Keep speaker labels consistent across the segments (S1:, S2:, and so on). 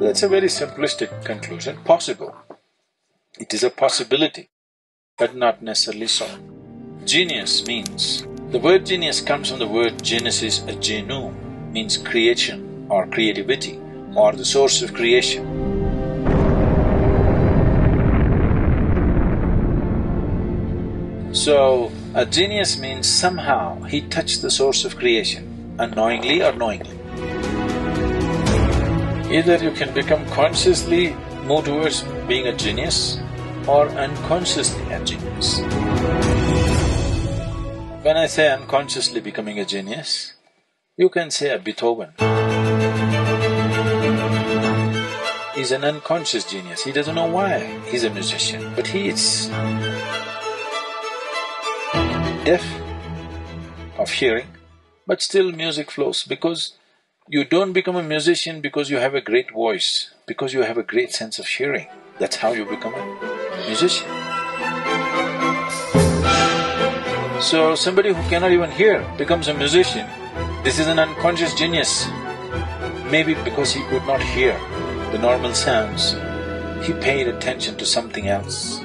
S1: that's a very simplistic conclusion, possible. It is a possibility, but not necessarily so. Genius means… the word genius comes from the word genesis, a genu, means creation or creativity or the source of creation. So, a genius means somehow he touched the source of creation, unknowingly or knowingly. Either you can become consciously move towards being a genius or unconsciously a genius. When I say unconsciously becoming a genius, you can say a Beethoven. He's an unconscious genius, he doesn't know why he's a musician, but he is deaf of hearing, but still music flows because you don't become a musician because you have a great voice, because you have a great sense of hearing. That's how you become a musician. So somebody who cannot even hear becomes a musician. This is an unconscious genius. Maybe because he could not hear the normal sounds, he paid attention to something else.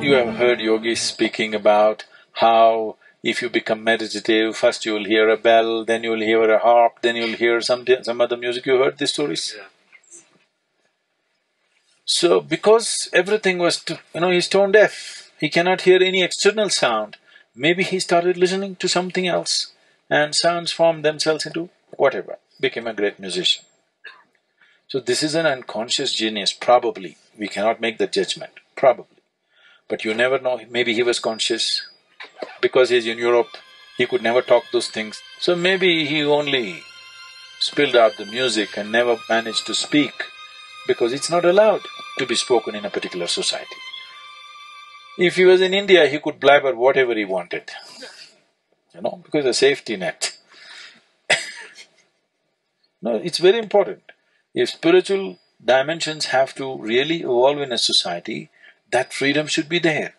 S1: You have heard yogis speaking about how if you become meditative, first you will hear a bell, then you will hear a harp, then you will hear some other music. You heard these stories? Yeah. So, because everything was… he's tone deaf, he cannot hear any external sound, maybe he started listening to something else and sounds formed themselves into whatever, became a great musician. So this is an unconscious genius, probably. We cannot make the judgment, probably. But you never know, maybe he was conscious. Because he's in Europe, he could never talk those things. So maybe he only spilled out the music and never managed to speak because it's not allowed to be spoken in a particular society. If he was in India, he could blabber whatever he wanted, because a safety net. No, it's very important. If spiritual dimensions have to really evolve in a society, that freedom should be there.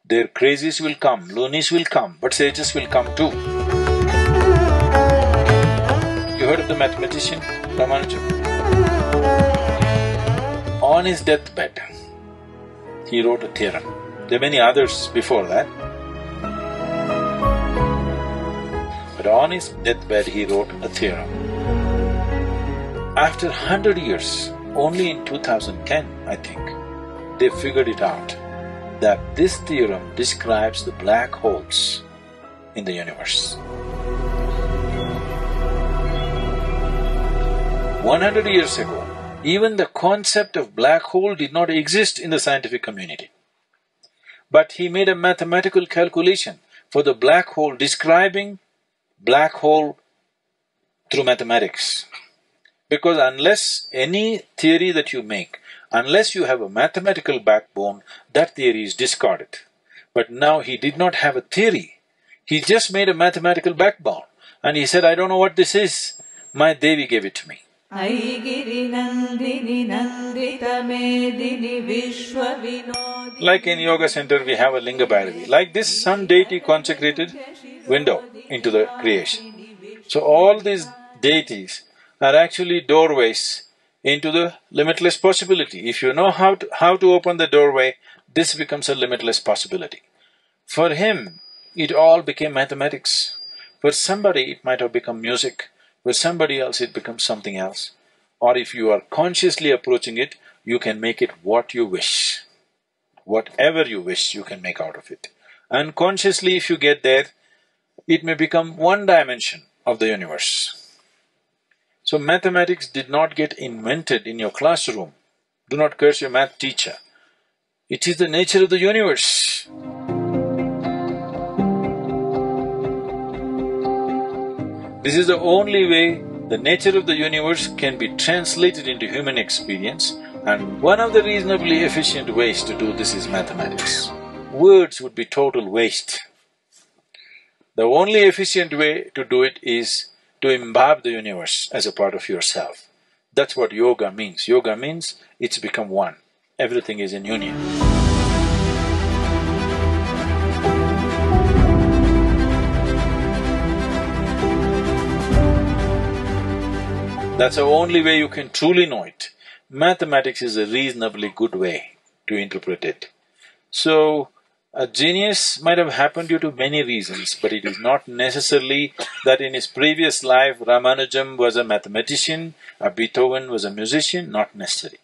S1: Their crazies will come, loonies will come, but sages will come too. You heard of the mathematician Ramanujan? On his deathbed, he wrote a theorem. There are many others before that. But on his deathbed, he wrote a theorem. After 100 years, only in 2010, I think, they figured it out that this theorem describes the black holes in the universe. 100 years ago, even the concept of black hole did not exist in the scientific community. But he made a mathematical calculation for the black hole, describing black hole through mathematics. Because unless any theory that you make, unless you have a mathematical backbone, that theory is discarded. But now he did not have a theory, he just made a mathematical backbone. And he said, I don't know what this is, my Devi gave it to me. Like in yoga center we have a linga bhairavi, like this sun deity consecrated window into the creation. So all these deities are actually doorways into the limitless possibility. If you know how to open the doorway, this becomes a limitless possibility. For him, it all became mathematics. For somebody it might have become music, for somebody else it becomes something else. Or if you are consciously approaching it, you can make it what you wish. Whatever you wish, you can make out of it. Unconsciously, if you get there, it may become one dimension of the universe. So mathematics did not get invented in your classroom. Do not curse your math teacher. It is the nature of the universe. This is the only way the nature of the universe can be translated into human experience, and one of the reasonably efficient ways to do this is mathematics. Words would be total waste. The only efficient way to do it is to imbibe the universe as a part of yourself. That's what yoga means. Yoga means it's become one. Everything is in union. That's the only way you can truly know it. Mathematics is a reasonably good way to interpret it. So, a genius might have happened due to many reasons, but it is not necessarily that in his previous life Ramanujam was a mathematician, or Beethoven was a musician, not necessary.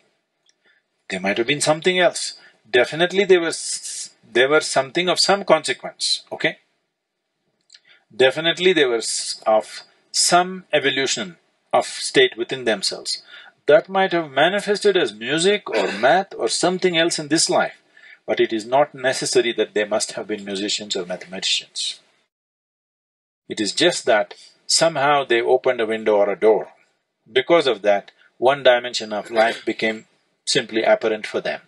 S1: There might have been something else. Definitely they were something of some consequence, okay? Definitely they were of some evolution of state within themselves. That might have manifested as music or math or something else in this life, but it is not necessary that they must have been musicians or mathematicians. It is just that somehow they opened a window or a door. Because of that, one dimension of life became simply apparent for them.